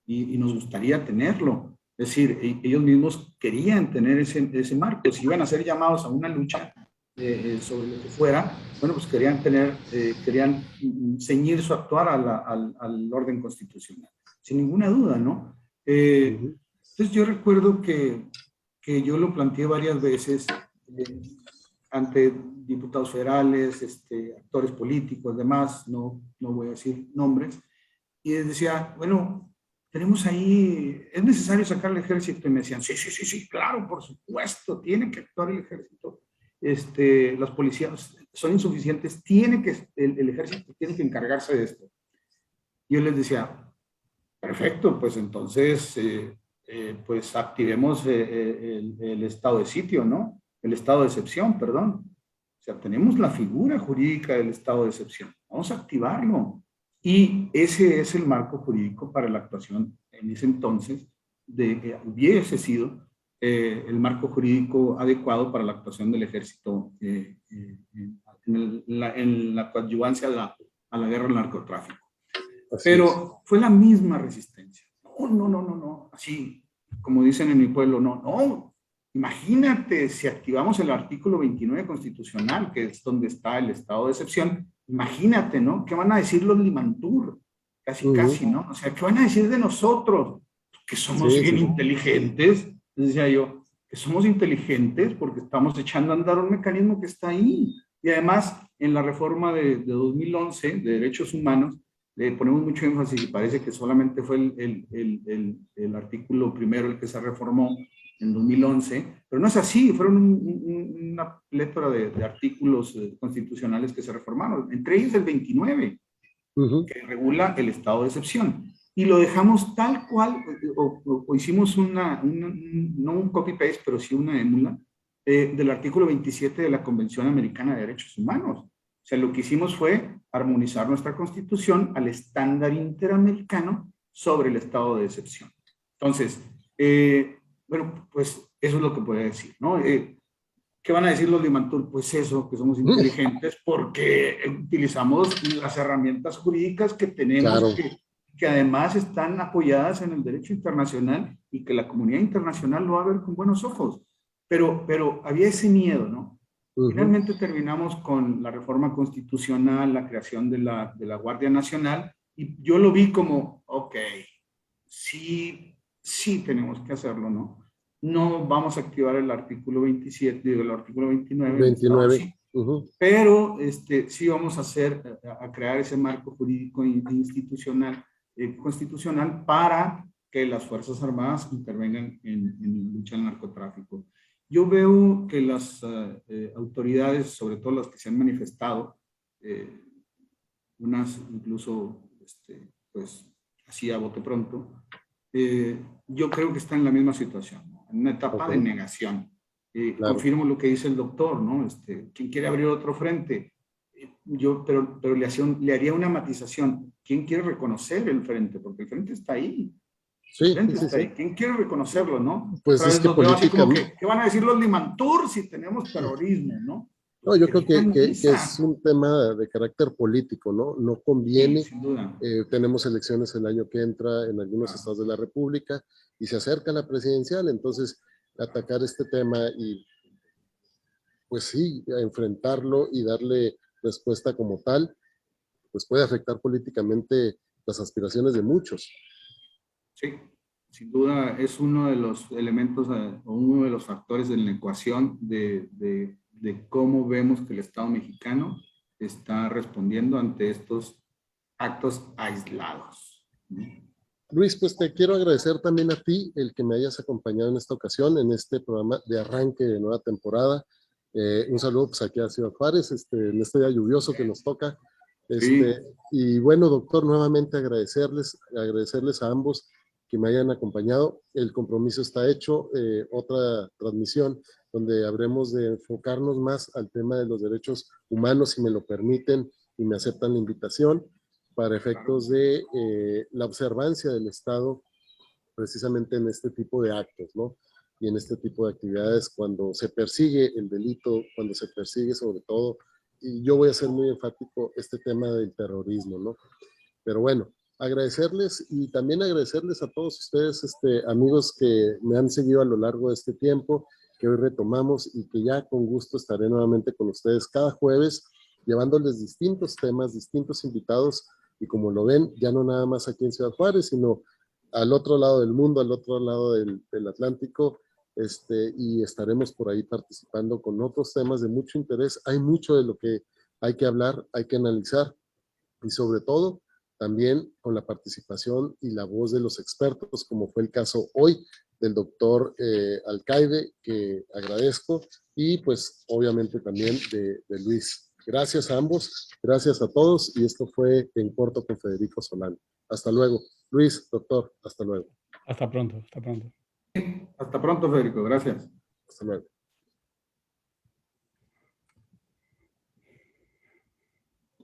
Y nos gustaría tenerlo. Es decir, ellos mismos querían tener ese marco. Si iban a ser llamados a una lucha sobre lo que fuera, bueno, pues querían ceñir su actuar al orden constitucional, sin ninguna duda, ¿no? Entonces yo recuerdo que yo lo planteé varias veces ante diputados federales, actores políticos, demás, no voy a decir nombres, y les decía, bueno, tenemos ahí, es necesario sacar el ejército, y me decían, sí, claro, por supuesto, tiene que actuar el ejército, las policías son insuficientes, el ejército tiene que encargarse de esto. Yo les decía, perfecto, pues entonces, pues activemos el estado de sitio, ¿no? El estado de excepción, perdón. O sea, tenemos la figura jurídica del estado de excepción, vamos a activarlo. Y ese es el marco jurídico para la actuación en ese entonces, hubiese sido el marco jurídico adecuado para la actuación del ejército en la coadyuvancia a la guerra al narcotráfico. Pero fue la misma resistencia. No, así como dicen en mi pueblo, no. Imagínate si activamos el artículo 29 constitucional, que es donde está el estado de excepción. Imagínate, ¿no? ¿Qué van a decir los Limantur? Casi, ¿no? O sea, ¿qué van a decir de nosotros? Que somos bien inteligentes, decía yo, que somos inteligentes porque estamos echando a andar un mecanismo que está ahí. Y además, en la reforma de 2011 de derechos humanos, le ponemos mucho énfasis y parece que solamente fue el artículo primero el que se reformó en 2011, pero no es así, fueron una plétora de artículos constitucionales que se reformaron, entre ellos el 29, que regula el estado de excepción. Y lo dejamos tal cual, o hicimos no un copy-paste, pero sí una émula del artículo 27 de la Convención Americana de Derechos Humanos. O sea, lo que hicimos fue armonizar nuestra Constitución al estándar interamericano sobre el estado de excepción. Entonces, bueno, pues eso es lo que puedo decir, ¿no? ¿Qué van a decir los Limantur? Pues eso, que somos inteligentes porque utilizamos las herramientas jurídicas que tenemos, claro, que además están apoyadas en el derecho internacional y que la comunidad internacional lo va a ver con buenos ojos. Pero había ese miedo, ¿no? Finalmente terminamos con la reforma constitucional, la creación de la Guardia Nacional, y yo lo vi como, ok, sí tenemos que hacerlo, ¿no? No vamos a activar el artículo 27, el artículo 29. 29. Sí, pero sí vamos a crear ese marco jurídico institucional, constitucional, para que las Fuerzas Armadas intervengan en lucha al narcotráfico. Yo veo que las autoridades, sobre todo las que se han manifestado, unas incluso, pues, así a bote pronto, yo creo que están en la misma situación, ¿no? En una etapa de negación. Claro. Confirmo lo que dice el doctor, ¿no? ¿Quién quiere abrir otro frente? Pero le haría una matización. ¿Quién quiere reconocer el frente? Porque el frente está ahí. Sí, sí. ¿Quién quiere reconocerlo, no? Pues es que políticamente... ¿Qué van a decir los Limantur si tenemos terrorismo, no? No, yo creo que es un tema de carácter político, ¿no? No conviene. Sí, sin duda. Tenemos elecciones el año que entra en algunos estados de la República y se acerca la presidencial, entonces atacar este tema y, pues sí, enfrentarlo y darle respuesta como tal, pues puede afectar políticamente las aspiraciones de muchos. Sí, sin duda es uno de los elementos o uno de los factores en la ecuación de cómo vemos que el Estado mexicano está respondiendo ante estos actos aislados. Luis, pues te quiero agradecer también a ti el que me hayas acompañado en esta ocasión, en este programa de arranque de nueva temporada. Un saludo pues aquí a Ciudad Juárez, en este día lluvioso que nos toca. Sí. Y bueno, doctor, nuevamente agradecerles a ambos que me hayan acompañado. El compromiso está hecho. Otra transmisión donde habremos de enfocarnos más al tema de los derechos humanos, si me lo permiten y me aceptan la invitación, para efectos de la observancia del Estado precisamente en este tipo de actos, ¿no? Y en este tipo de actividades cuando se persigue el delito, cuando se persigue sobre todo, y yo voy a ser muy enfático, este tema del terrorismo, ¿no? Pero bueno, agradecerles y también agradecerles a todos ustedes, amigos que me han seguido a lo largo de este tiempo, que hoy retomamos y que ya con gusto estaré nuevamente con ustedes cada jueves, llevándoles distintos temas, distintos invitados, y como lo ven, ya no nada más aquí en Ciudad Juárez, sino al otro lado del mundo, al otro lado del Atlántico, y estaremos por ahí participando con otros temas de mucho interés. Hay mucho de lo que hay que hablar, hay que analizar, y sobre todo también con la participación y la voz de los expertos, como fue el caso hoy del doctor Alcaide, que agradezco, y pues obviamente también de Luis. Gracias a ambos, gracias a todos, y esto fue En Corto con Federico Solano. Hasta luego. Luis, doctor, hasta luego. Hasta pronto, hasta pronto. Hasta pronto, Federico, gracias. Hasta luego.